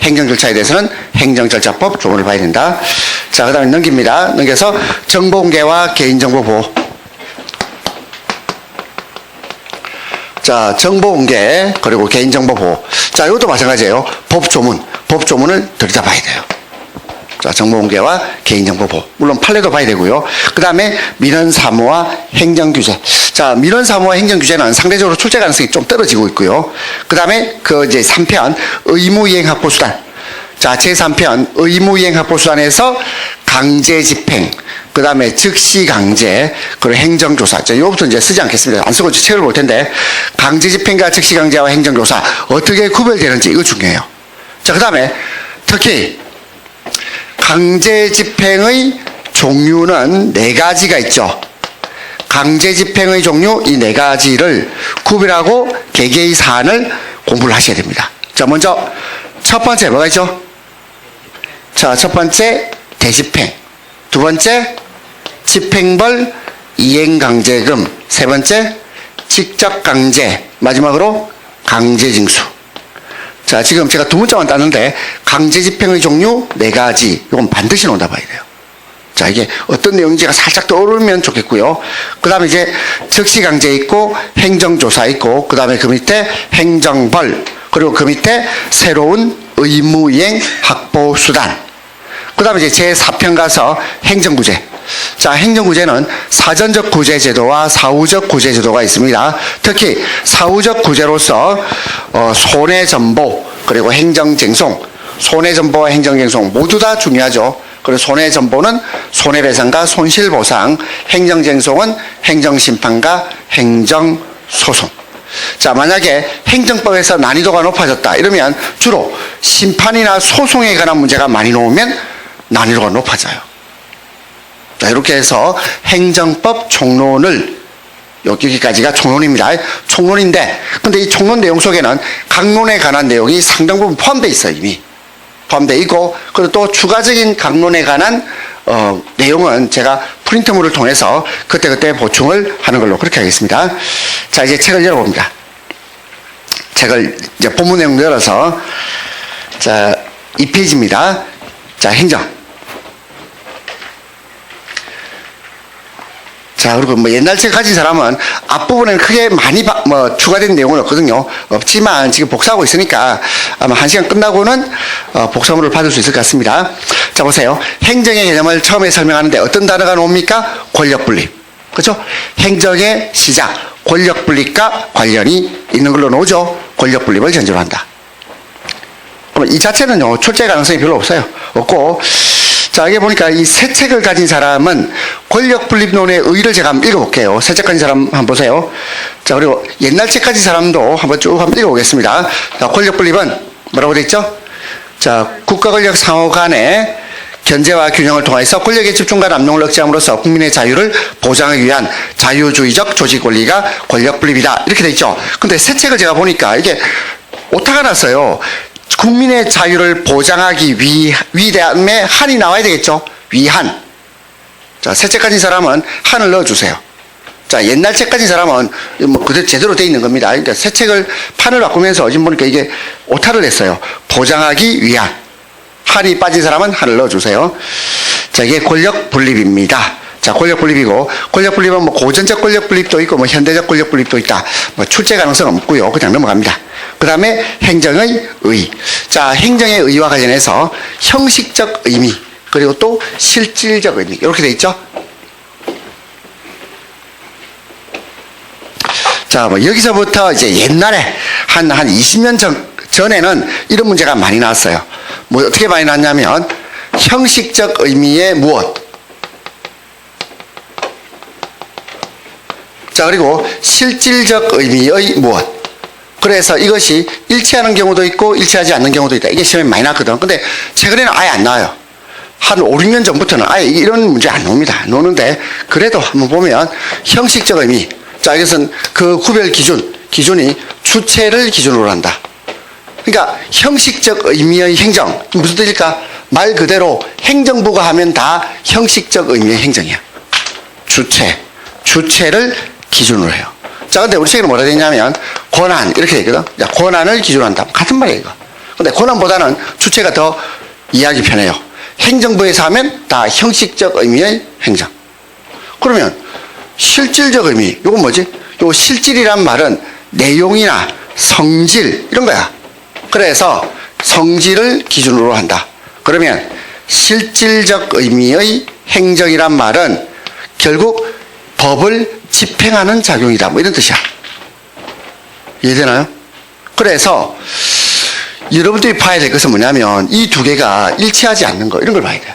행정절차에 대해서는 행정절차법 조문을 봐야 된다. 자, 그 다음에 넘깁니다. 넘겨서 정보공개와 개인정보보호. 자, 정보공개 그리고 개인정보보호. 자, 이것도 마찬가지예요. 법조문을 들여다봐야 돼요. 자, 정보공개와 개인정보보호. 물론 판례도 봐야 되고요. 그 다음에 민원사무와 행정규제. 자, 민원사무와 행정규제는 상대적으로 출제 가능성이 좀 떨어지고 있고요. 그 다음에 이제 3편 의무이행확보수단. 자, 제3편 의무이행확보수단에서 강제집행, 그 다음에 즉시강제, 그리고 행정조사. 자, 이거부터 이제 쓰지 않겠습니다. 안 쓰고 책을 볼 텐데, 강제집행과 즉시강제와 행정조사, 어떻게 구별되는지, 이거 중요해요. 자, 그 다음에 특히, 강제집행의 종류는 4가지가 있죠. 강제집행의 종류, 이 4가지를 구별하고 개개의 사안을 공부를 하셔야 됩니다. 자, 먼저, 첫 번째, 뭐가 있죠? 자, 첫 번째, 대집행. 두 번째, 집행벌 이행강제금. 세 번째, 직접강제. 마지막으로 강제징수. 자, 지금 제가 두 문자만 땄는데 강제집행의 종류 4가지. 이건 반드시 논다봐야 돼요. 자, 이게 어떤 내용인지가 살짝 떠오르면 좋겠고요. 그 다음에 이제 적시강제 있고 행정조사 있고 그 다음에 그 밑에 행정벌 그리고 그 밑에 새로운 의무이행 확보수단 그 다음에 이제 제4편 가서 행정구제. 자, 행정구제는 사전적 구제제도와 사후적 구제제도가 있습니다. 특히 사후적 구제로서 손해전보 그리고 행정쟁송 손해전보와 행정쟁송 모두 다 중요하죠. 그리고 손해전보는 손해배상과 손실보상, 행정쟁송은 행정심판과 행정소송. 자, 만약에 행정법에서 난이도가 높아졌다 이러면 주로 심판이나 소송에 관한 문제가 많이 나오면 난이도가 높아져요. 자, 이렇게 해서 행정법 총론을 여기까지가 총론입니다. 총론인데 근데 이 총론 내용 속에는 강론에 관한 내용이 상당 부분 포함되어 있어요. 이미 포함되어 있고 그리고 또 추가적인 강론에 관한 내용은 제가 프린트물을 통해서 그때그때 보충을 하는 걸로 그렇게 하겠습니다. 자, 이제 책을 열어봅니다. 책을 이제 본문 내용 열어서 자, 2페이지입니다. 자, 행정. 자, 그리고 뭐 옛날 책 가진 사람은 앞부분에는 크게 많이 추가된 내용은 없거든요. 없지만 지금 복사하고 있으니까 아마 1시간 끝나고는 복사물을 받을 수 있을 것 같습니다. 자, 보세요. 행정의 개념을 처음에 설명하는데 어떤 단어가 나옵니까? 권력분립. 그렇죠? 행정의 시작, 권력분립과 관련이 있는 걸로 나오죠. 권력분립을 전제로 한다. 그럼 이 자체는요, 출제 가능성이 별로 없어요. 없고, 자, 여기 보니까 이 새 책을 가진 사람은 권력분립론의 의의를 제가 한번 읽어볼게요. 새 책 가진 사람 한번 보세요. 자, 그리고 옛날 책 가진 사람도 한번 쭉 한번 읽어보겠습니다. 자, 권력분립은 뭐라고 돼 있죠? 자, 국가권력 상호 간의 견제와 균형을 통해서 권력의 집중과 남용을 억제함으로써 국민의 자유를 보장하기 위한 자유주의적 조직 원리가 권력분립이다. 이렇게 돼 있죠. 근데 새 책을 제가 보니까 이게 오타가 났어요. 국민의 자유를 보장하기 위함에 한이 나와야 되겠죠. 위한. 자, 새 책 가진 사람은 한을 넣어주세요. 자, 옛날 책 가진 사람은 뭐 그대로 제대로 돼 있는 겁니다. 그러니까 새 책을 판을 바꾸면서 지금 보니까 이게 오타를 냈어요. 보장하기 위한. 한이 빠진 사람은 한을 넣어주세요. 자, 이게 권력 분립입니다. 자, 권력 분립이고, 권력 분립은 뭐 고전적 권력 분립도 있고, 뭐 현대적 권력 분립도 있다. 뭐 출제 가능성은 없고요. 그냥 넘어갑니다. 그 다음에 행정의 의. 자, 행정의 의와 관련해서 형식적 의미, 그리고 또 실질적 의미. 이렇게 돼 있죠? 자, 뭐 여기서부터 이제 옛날에 한 20년 전에는 이런 문제가 많이 나왔어요. 뭐 어떻게 많이 나왔냐면, 형식적 의미의 무엇. 자, 그리고 실질적 의미의 무엇. 그래서 이것이 일치하는 경우도 있고 일치하지 않는 경우도 있다. 이게 시험에 많이 나왔거든. 근데 최근에는 아예 안 나와요. 한 5, 6년 전부터는 아예 이런 문제 안 나옵니다. 안 나오는데 그래도 한번 보면 형식적 의미. 자, 이것은 그 구별 기준이 주체를 기준으로 한다. 그러니까 형식적 의미의 행정. 무슨 뜻일까? 말 그대로 행정부가 하면 다 형식적 의미의 행정이야. 주체를 기준으로 해요. 자, 근데 우리 책에는 뭐라 되어 있냐면 권한 이렇게 되어 있거든. 자, 권한을 기준으로 한다. 같은 말이에요, 이거. 근데 권한보다는 주체가 더 이해하기 편해요. 행정부에서 하면 다 형식적 의미의 행정. 그러면 실질적 의미, 이건 뭐지? 요 실질이란 말은 내용이나 성질 이런 거야. 그래서 성질을 기준으로 한다. 그러면 실질적 의미의 행정이란 말은 결국 법을 집행하는 작용이다. 뭐 이런 뜻이야. 이해되나요? 그래서 여러분들이 봐야 될 것은 뭐냐면 이 두 개가 일치하지 않는 거 이런 걸 봐야 돼요.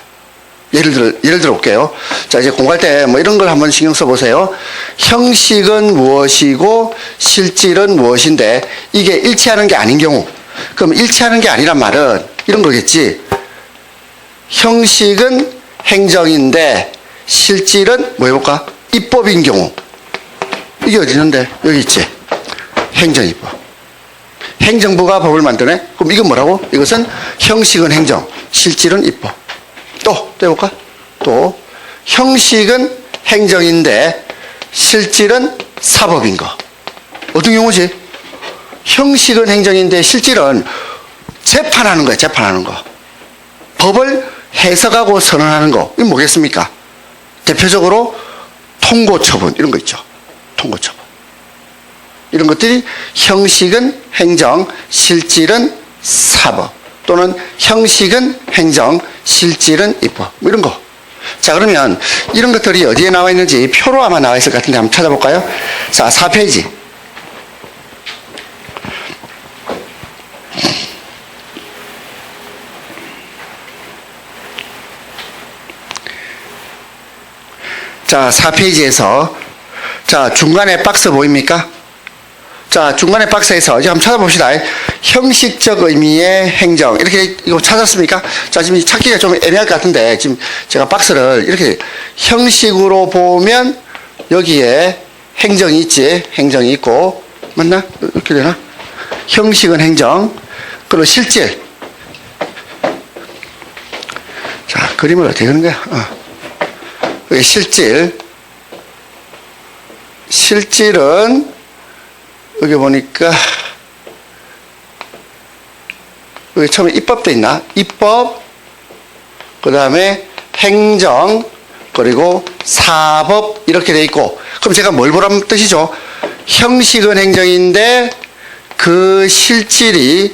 예를 들어 볼게요. 자, 이제 공부할 때 뭐 이런 걸 한번 신경 써 보세요. 형식은 무엇이고 실질은 무엇인데 이게 일치하는 게 아닌 경우. 그럼 일치하는 게 아니란 말은 이런 거겠지. 형식은 행정인데 실질은 뭐 해볼까? 입법인 경우. 이게 어디 있는데? 여기 있지. 행정입법. 행정부가 법을 만드네? 그럼 이건 뭐라고? 이것은 형식은 행정, 실질은 입법. 또 해볼까? 또 형식은 행정인데 실질은 사법인 거. 어떤 경우지? 형식은 행정인데 실질은 재판하는 거야. 재판하는 거. 법을 해석하고 선언하는 거. 이건 뭐겠습니까? 대표적으로 통고처분 이런 거 있죠. 통고처분. 이런 것들이 형식은 행정, 실질은 사법, 또는 형식은 행정, 실질은 입법, 뭐 이런 거. 자, 그러면 이런 것들이 어디에 나와 있는지 표로 아마 나와 있을 것 같은데 한번 찾아볼까요? 자, 4페이지. 자, 4페이지에서 자, 중간에 박스 보입니까? 자, 중간에 박스에서 이제 한번 찾아봅시다. 형식적 의미의 행정. 이렇게 이거 찾았습니까? 자, 지금 찾기가 좀 애매할 것 같은데, 지금 제가 박스를 이렇게 형식으로 보면 여기에 행정이 있지. 행정이 있고. 맞나? 이렇게 되나? 형식은 행정. 그리고 실질. 자, 그림을 어떻게 그리는 거야? 여기 실질. 실질은 여기 보니까 여기 처음에 입법돼 있나? 입법, 그 다음에 행정, 그리고 사법 이렇게 돼 있고, 그럼 제가 뭘 보라는 뜻이죠? 형식은 행정인데 그 실질이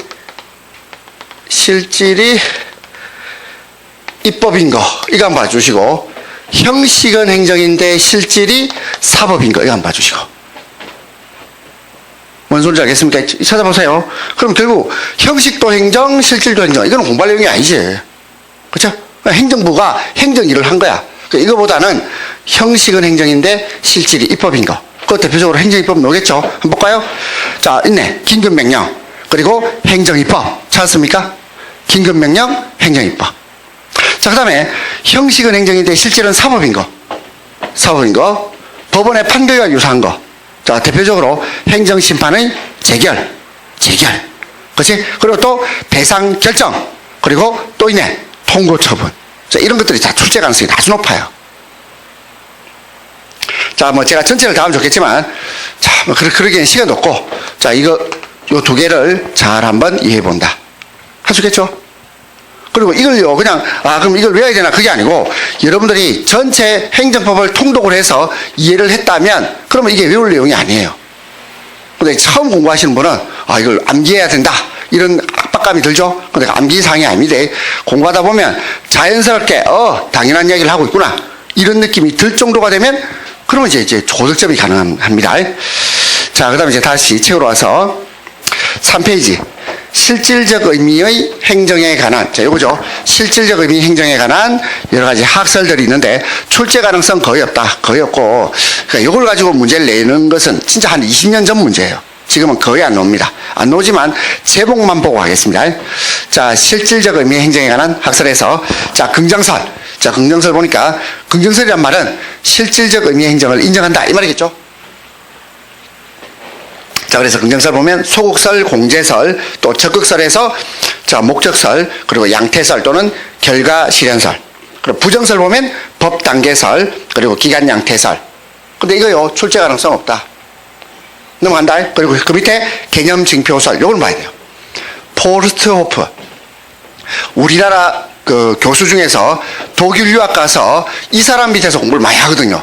입법인 거 이거 한번 봐주시고, 형식은 행정인데 실질이 사법인 거 이거 한번 봐주시고, 뭔 소리인지 알겠습니까? 찾아보세요. 그럼 결국 형식도 행정, 실질도 행정. 이거는 공부할 내용이 아니지. 그렇죠? 행정부가 행정 일을 한 거야. 이거보다는 형식은 행정인데 실질이 입법인 거. 그 대표적으로 행정입법 나오겠죠? 한번 볼까요? 자, 있네. 긴급명령. 그리고 행정입법. 찾았습니까? 긴급명령, 행정입법. 자, 그 다음에 형식은 행정인데 실질은 사법인 거. 사법인 거. 법원의 판결과 유사한 거. 자, 대표적으로 행정심판의 재결. 그렇지? 그리고 또 배상 결정. 그리고 또 있네. 통고처분. 자, 이런 것들이 다 출제 가능성이 아주 높아요. 자, 뭐 제가 전체를 다 하면 좋겠지만, 자, 뭐 그러기엔 시간도 없고, 자, 요 두 개를 잘 한번 이해해 본다. 할 수 있겠죠? 그리고 이걸요, 그냥, 그럼 이걸 외워야 되나? 그게 아니고, 여러분들이 전체 행정법을 통독을 해서 이해를 했다면, 그러면 이게 외울 내용이 아니에요. 근데 처음 공부하시는 분은, 이걸 암기해야 된다. 이런 압박감이 들죠? 근데 암기사항이 아닙니다. 공부하다 보면 자연스럽게, 당연한 이야기를 하고 있구나. 이런 느낌이 들 정도가 되면, 그러면 이제 조득점이 가능합니다. 자, 그 다음에 이제 다시 책으로 와서, 3페이지. 실질적 의미의 행정에 관한, 자, 요거죠. 실질적 의미 행정에 관한 여러 가지 학설들이 있는데, 출제 가능성 거의 없다. 거의 없고, 그러니까 요걸 가지고 문제를 내는 것은 진짜 한 20년 전 문제예요. 지금은 거의 안 나옵니다. 안 나오지만 제목만 보고 하겠습니다. 자, 실질적 의미 행정에 관한 학설에서, 자, 긍정설. 자, 긍정설 보니까, 긍정설이란 말은 실질적 의미 행정을 인정한다. 이 말이겠죠? 자, 그래서 긍정설 보면 소극설, 공제설, 또 적극설에서 자, 목적설, 그리고 양태설 또는 결과 실현설. 그리고 부정설 보면 법단계설, 그리고 기간 양태설. 근데 이거요, 출제 가능성 없다. 넘어간다. 그리고 그 밑에 개념 징표설, 요걸 봐야 돼요. 포르트호프. 우리나라 그 교수 중에서 독일 유학 가서 이 사람 밑에서 공부를 많이 하거든요.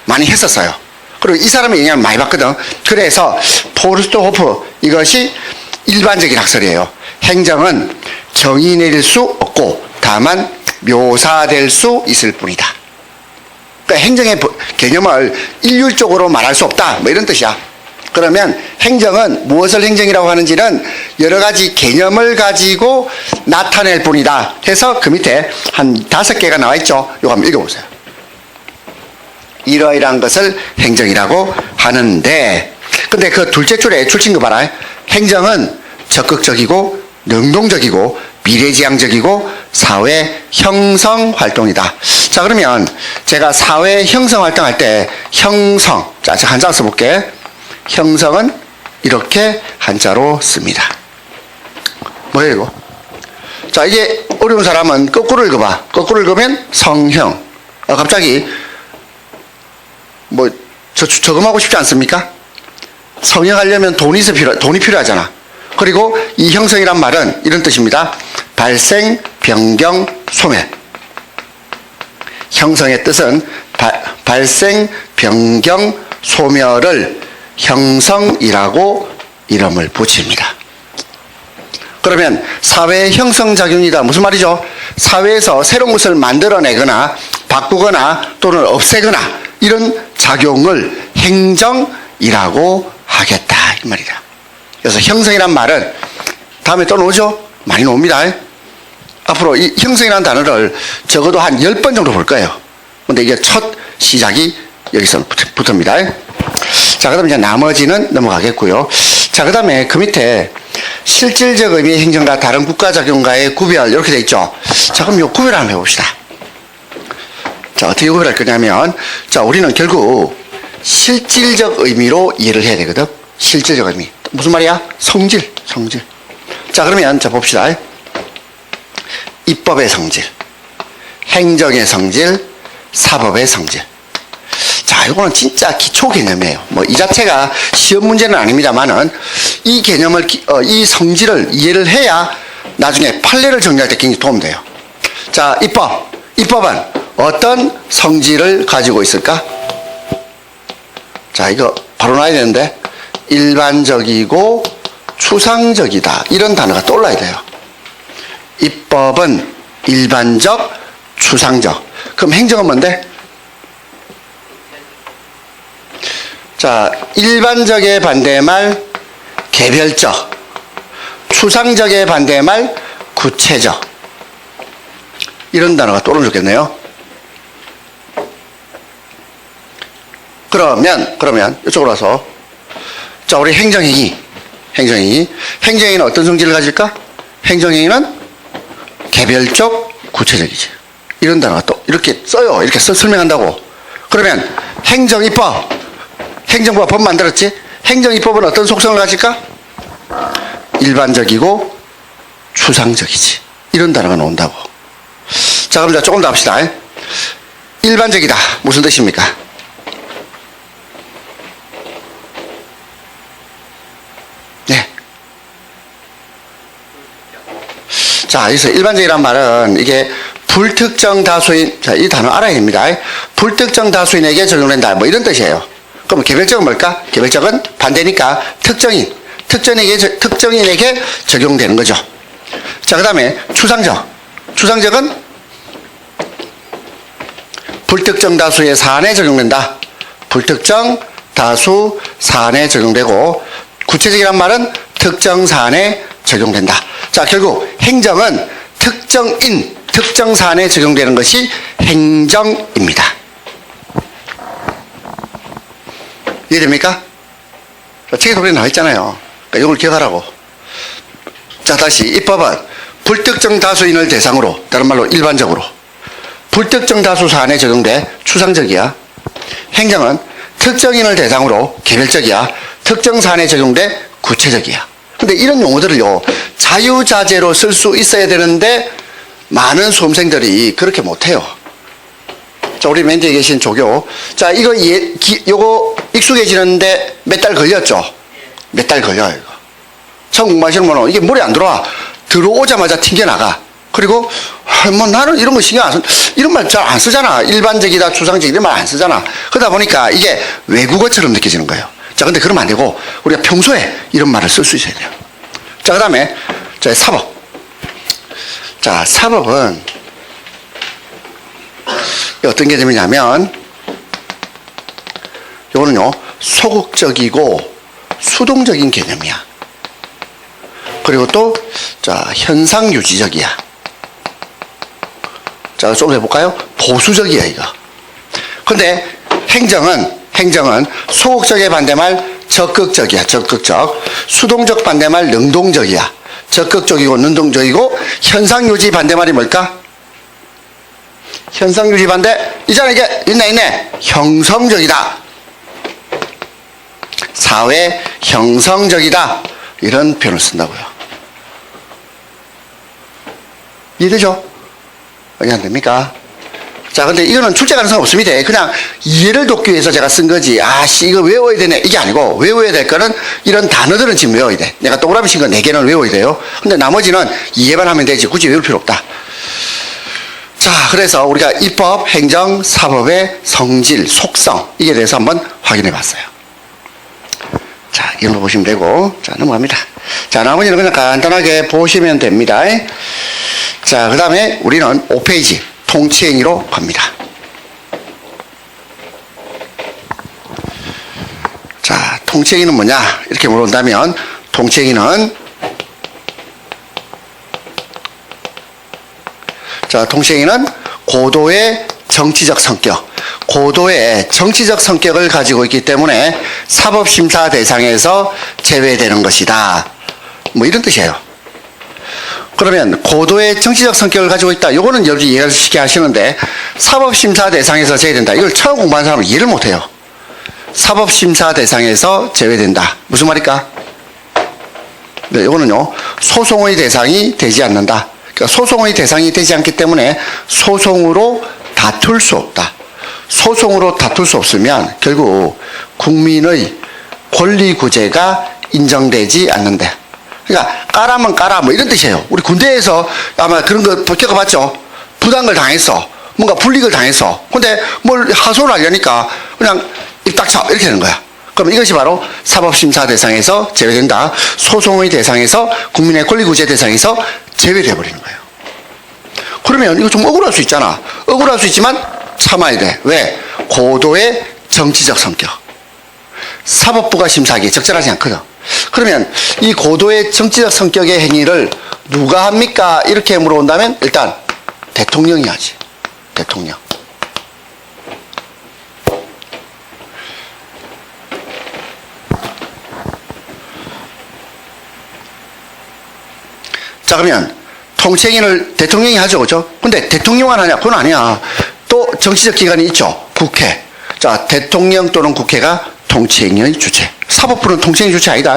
많이 했었어요. 그리고 이 사람의 영향을 많이 받거든. 그래서 포르트호프, 이것이 일반적인 학설이에요. 행정은 정의 내릴 수 없고 다만 묘사될 수 있을 뿐이다. 그러니까 행정의 개념을 일률적으로 말할 수 없다. 뭐 이런 뜻이야. 그러면 행정은 무엇을 행정이라고 하는지는 여러 가지 개념을 가지고 나타낼 뿐이다. 해서 그 밑에 한 5개가 나와 있죠. 이거 한번 읽어보세요. 이러이러한 것을 행정이라고 하는데, 근데 그 둘째 줄에 줄친 거 봐라. 행정은 적극적이고 능동적이고 미래지향적이고 사회 형성 활동이다. 자, 그러면 제가 사회 형성 활동할 때 형성, 자, 제가 한자 써볼게. 형성은 이렇게 한자로 씁니다. 뭐예요 이거? 자, 이게 어려운 사람은 거꾸로 읽어봐. 거꾸로 읽으면 성형. 갑자기 뭐 저금하고 싶지 않습니까? 성형하려면 돈이 필요하잖아. 그리고 이 형성이란 말은 이런 뜻입니다. 발생, 변경, 소멸. 형성의 뜻은 발생, 변경, 소멸을 형성이라고 이름을 붙입니다. 그러면 사회의 형성작용이다. 무슨 말이죠? 사회에서 새로운 것을 만들어내거나 바꾸거나 또는 없애거나 이런 작용을 행정이라고 하겠다 이 말이다. 그래서 형성이란 말은 다음에 또 나오죠? 많이 나옵니다. 앞으로 이 형성이라는 단어를 적어도 한 10번 정도 볼 거예요. 근데 이게 첫 시작이 여기서 붙습니다. 자, 그 다음에 이제 나머지는 넘어가겠고요. 자, 그 다음에 그 밑에 실질적 의미의 행정과 다른 국가작용과의 구별 이렇게 돼 있죠. 자, 그럼 이 구별 한번 해봅시다. 자, 어떻게 구별할 거냐면, 자, 우리는 결국 실질적 의미로 이해를 해야 되거든. 실질적 의미. 무슨 말이야? 성질. 자, 그러면 자 봅시다. 입법의 성질, 행정의 성질, 사법의 성질. 자, 이거는 진짜 기초 개념이에요. 뭐 이 자체가 시험 문제는 아닙니다만은 이 개념을 이 성질을 이해를 해야 나중에 판례를 정리할 때 굉장히 도움돼요. 자, 입법은 어떤 성질을 가지고 있을까? 자, 이거 바로 나와야 되는데 일반적이고 추상적이다 이런 단어가 떠올라야 돼요. 입법은 일반적, 추상적. 그럼 행정은 뭔데? 자, 일반적의 반대의 말 개별적, 추상적의 반대의 말 구체적. 이런 단어가 떠오르면 좋겠네요. 그러면 이쪽으로 와서 자, 우리 행정행위는 어떤 성질을 가질까? 행정행위는 개별적, 구체적이지. 이런 단어가 또 이렇게 써요. 이렇게 설명한다고. 그러면 행정부가 법 만들었지? 행정입법은 어떤 속성을 가질까? 일반적이고 추상적이지. 이런 단어가 나온다고. 자, 그럼 조금 더 합시다. 일반적이다. 무슨 뜻입니까? 네. 자, 여기서 일반적이란 말은 이게 불특정 다수인, 자, 이 단어 알아야 됩니다. 불특정 다수인에게 적용된다. 뭐 이런 뜻이에요. 그럼 개별적은 뭘까? 개별적은 반대니까 특정인에게 적용되는 거죠. 자, 그 다음에 추상적은 불특정 다수의 사안에 적용된다. 불특정 다수 사안에 적용되고, 구체적이란 말은 특정 사안에 적용된다. 자, 결국 행정은 특정 사안에 적용되는 것이 행정입니다. 이해됩니까? 책에 도리에 나와 있잖아요. 그러니까 이걸 기억하라고. 자, 다시 입법은 불특정 다수인을 대상으로, 다른 말로 일반적으로 불특정 다수 사안에 적용돼 추상적이야. 행정은 특정인을 대상으로 개별적이야. 특정 사안에 적용돼 구체적이야. 근데 이런 용어들을요, 자유자재로 쓸 수 있어야 되는데 많은 수험생들이 그렇게 못해요. 자, 우리 맨 뒤에 계신 조교. 자, 요거 익숙해지는데 몇 달 걸렸죠? 몇 달 걸려요, 이거. 처음 공부하시는 분은 이게 머리에 안 들어와. 들어오자마자 튕겨나가. 그리고, 뭐 나는 이런 거 신경 안 쓰, 이런 말 잘 안 쓰잖아. 일반적이다, 추상적, 이런 말 안 쓰잖아. 그러다 보니까 이게 외국어처럼 느껴지는 거예요. 자, 근데 그러면 안 되고, 우리가 평소에 이런 말을 쓸 수 있어야 돼요. 자, 그 다음에, 자, 사법. 자, 사법은, 어떤 개념이냐면, 이거는요, 소극적이고 수동적인 개념이야. 그리고 또, 자, 현상유지적이야. 자, 좀 해볼까요? 보수적이야, 이거. 근데 행정은 소극적의 반대말 적극적이야, 적극적. 수동적 반대말 능동적이야. 적극적이고 능동적이고, 현상유지 반대말이 뭘까? 현상유지 반대, 있잖아, 이게, 있네. 형성적이다. 사회 형성적이다. 이런 표현을 쓴다고요. 이해되죠? 이해 안 됩니까? 자, 근데 이거는 출제 가능성 없습니다. 그냥 이해를 돕기 위해서 제가 쓴 거지. 이거 외워야 되네. 이게 아니고, 외워야 될 거는 이런 단어들은 지금 외워야 돼. 내가 동그라미 친 거 4개는 외워야 돼요. 근데 나머지는 이해만 하면 되지. 굳이 외울 필요 없다. 자, 그래서 우리가 입법, 행정, 사법의 성질, 속성, 이게 대해서 한번 확인해 봤어요. 자, 이 정도 보시면 되고, 자, 넘어갑니다. 자, 나머지는 그냥 간단하게 보시면 됩니다. 자, 그 다음에 우리는 5페이지. 통치행위로 갑니다. 자, 통치행위는 뭐냐? 이렇게 물어본다면, 통치행위는, 자, 통치행위는 고도의 정치적 성격, 고도의 정치적 성격을 가지고 있기 때문에 사법심사 대상에서 제외되는 것이다. 뭐 이런 뜻이에요. 그러면 고도의 정치적 성격을 가지고 있다. 요거는 여러분이 이해를 쉽게 하시는데 사법심사 대상에서 제외된다. 이걸 처음 공부한 사람은 이해를 못해요. 사법심사 대상에서 제외된다. 무슨 말일까? 네, 요거는요. 소송의 대상이 되지 않는다. 그러니까 소송의 대상이 되지 않기 때문에 소송으로 다툴 수 없다. 소송으로 다툴 수 없으면 결국 국민의 권리구제가 인정되지 않는다. 그러니까 까라면 까라 뭐 이런 뜻이에요. 우리 군대에서 아마 그런 거 겪어봤죠. 부당을 당했어. 뭔가 불이익을 당했어. 근데 뭘 하소를 하려니까 그냥 입 닥쳐 이렇게 되는 거야. 그럼 이것이 바로 사법심사 대상에서 제외된다. 소송의 대상에서 국민의 권리구제 대상에서 제외돼 버리는 거예요. 그러면 이거 좀 억울할 수 있잖아. 억울할 수 있지만 참아야 돼. 왜? 고도의 정치적 성격. 사법부가 심사하기에 적절하지 않거든. 그러면 이 고도의 정치적 성격의 행위를 누가 합니까? 이렇게 물어본다면 일단 대통령이 하지. 대통령. 자, 그러면 통치행위를 대통령이 하죠. 그죠? 근데 대통령만 하냐? 그건 아니야. 또 정치적 기관이 있죠. 국회. 자, 대통령 또는 국회가 통치행위의 주체. 사법부는 통치행위 주체 아니다.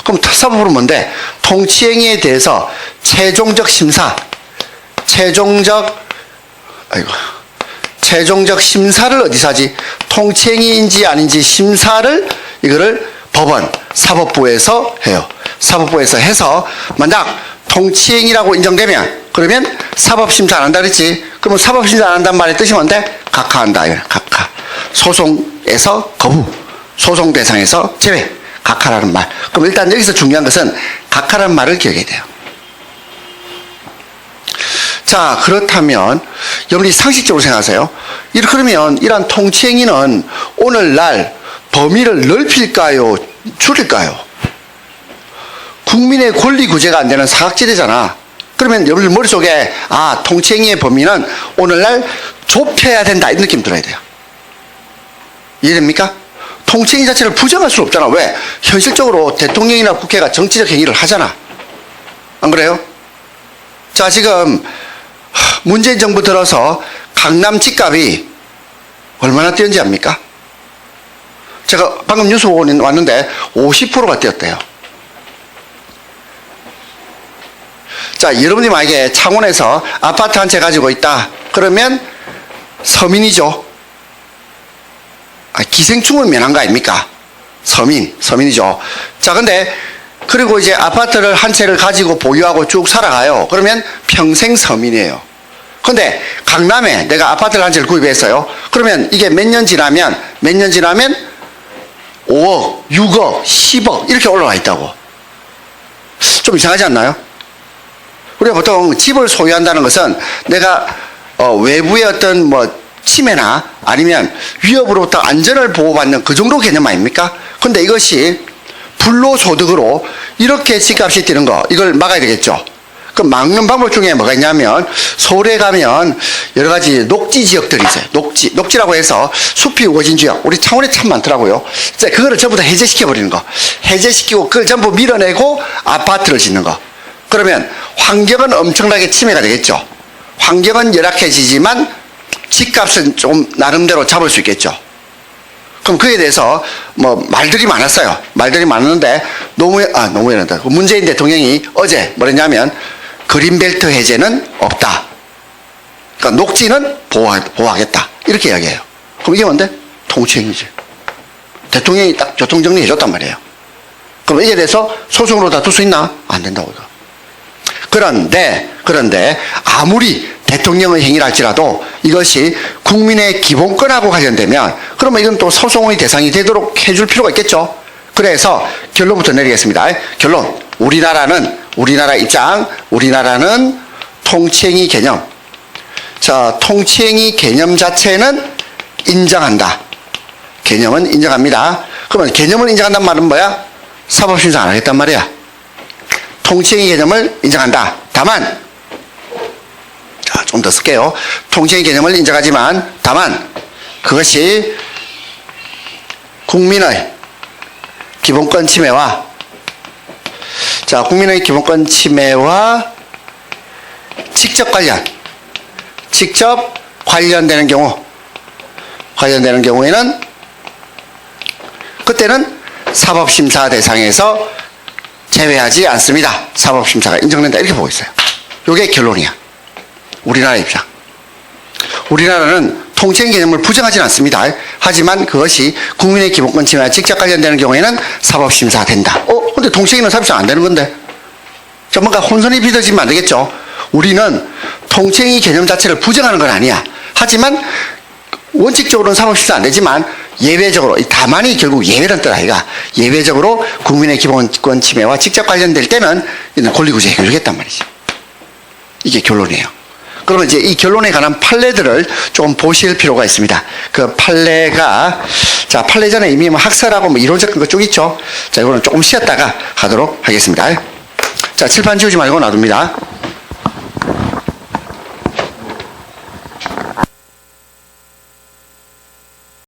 그럼 사법부는 뭔데? 통치행위에 대해서 최종적 심사, 최종적 심사를 어디서 하지? 통치행위인지 아닌지 심사를 이거를 법원, 사법부에서 해요. 사법부에서 해서 만약 통치행위라고 인정되면 그러면 사법심사 안 한다 그랬지? 그러면 사법심사 안 한다는 말의 뜻이 뭔데? 각하한다. 각하. 소송에서 거부. 소송 대상에서 제외. 각하라는 말. 그럼 일단 여기서 중요한 것은 각하라는 말을 기억해야 돼요. 자, 그렇다면 여러분이 상식적으로 생각하세요. 그러면 이러한 통치행위는 오늘날 범위를 넓힐까요? 줄일까요? 국민의 권리 구제가 안 되는 사각지대잖아. 그러면 여러분 머릿속에 통치행위의 범위는 오늘날 좁혀야 된다 이런 느낌 들어야 돼요. 이해됩니까? 통치행위 자체를 부정할 수 없잖아. 왜? 현실적으로 대통령이나 국회가 정치적 행위를 하잖아. 안 그래요? 자, 지금 문재인 정부 들어서 강남 집값이 얼마나 뛰었는지 압니까? 제가 방금 뉴스 보고 왔는데 50%가 뛰었대요. 자, 여러분이 만약에 창원에서 아파트 한 채 가지고 있다. 그러면 서민이죠. 기생충은 면한 거 아닙니까? 서민이죠. 자, 근데 그리고 이제 아파트를 한 채를 가지고 보유하고 쭉 살아가요. 그러면 평생 서민이에요. 근데 강남에 내가 아파트를 한 채를 구입했어요. 그러면 이게 몇 년 지나면 5억, 6억, 10억 이렇게 올라와 있다고. 좀 이상하지 않나요? 우리가 보통 집을 소유한다는 것은 내가 외부의 어떤 침해나 아니면 위협으로부터 안전을 보호받는 그 정도 개념 아닙니까? 근데 이것이 불로소득으로 이렇게 집값이 뛰는 거, 이걸 막아야 되겠죠. 그 막는 방법 중에 뭐가 있냐면 서울에 가면 여러 가지 녹지 지역들이 있어요. 녹지라고 해서 숲이 우거진 지역, 우리 창원에 참 많더라고요. 이제 그거를 전부 다 해제시켜 버리는 거. 해제시키고 그걸 전부 밀어내고 아파트를 짓는 거. 그러면 환경은 엄청나게 침해가 되겠죠. 환경은 열악해지지만 집값은 좀 나름대로 잡을 수 있겠죠. 그럼 그에 대해서 말들이 많았어요. 말들이 많았는데 노무현이란다. 문재인 대통령이 어제 뭐랬냐면 그린벨트 해제는 없다. 그러니까 녹지는 보호하겠다. 이렇게 이야기해요. 그럼 이게 뭔데? 통치행위지. 대통령이 딱 교통정리 해줬단 말이에요. 그럼 이에 대해서 소송으로 다툴 수 있나? 안 된다고 이거. 그런데 아무리 대통령의 행위라 할지라도 이것이 국민의 기본권하고 관련되면 그러면 이건 또 소송의 대상이 되도록 해줄 필요가 있겠죠. 그래서 결론부터 내리겠습니다. 결론. 우리나라 입장, 우리나라는 통치행위 개념. 자, 통치행위 개념 자체는 인정한다. 개념은 인정합니다. 그러면 개념을 인정한다는 말은 뭐야? 사법심사 안 하겠단 말이야. 통치행위 개념을 인정한다. 다만, 자, 좀 더 쓸게요. 통치행위 개념을 인정하지만, 다만, 그것이 국민의 기본권 침해와, 자, 국민의 기본권 침해와 직접 관련되는 경우에는, 그때는 사법심사 대상에서 제외하지 않습니다. 사법심사가 인정된다. 이렇게 보고 있어요. 이게 결론이야. 우리나라 입장. 우리나라는 통치행 개념을 부정하지는 않습니다. 하지만 그것이 국민의 기본권 침해와 직접 관련되는 경우에는 사법심사 된다. 근데 통치행위는 사법심사 안 되는 건데. 자, 뭔가 혼선이 빚어지면 안 되겠죠. 우리는 통치행위 개념 자체를 부정하는 건 아니야. 하지만 원칙적으로는 사법심사 안 되지만 예외적으로, 다만이 결국 예외란 뜻 아이가. 예외적으로 국민의 기본권 침해와 직접 관련될 때는 권리구제 해주겠단 말이지. 이게 결론이에요. 그러면 이제 이 결론에 관한 판례들을 좀 보실 필요가 있습니다. 그 판례가, 자, 판례 전에 이미 뭐 학설하고 뭐 이론적 거 쭉 있죠. 자, 이거는 조금 쉬었다가 하도록 하겠습니다. 자, 칠판 지우지 말고 놔둡니다.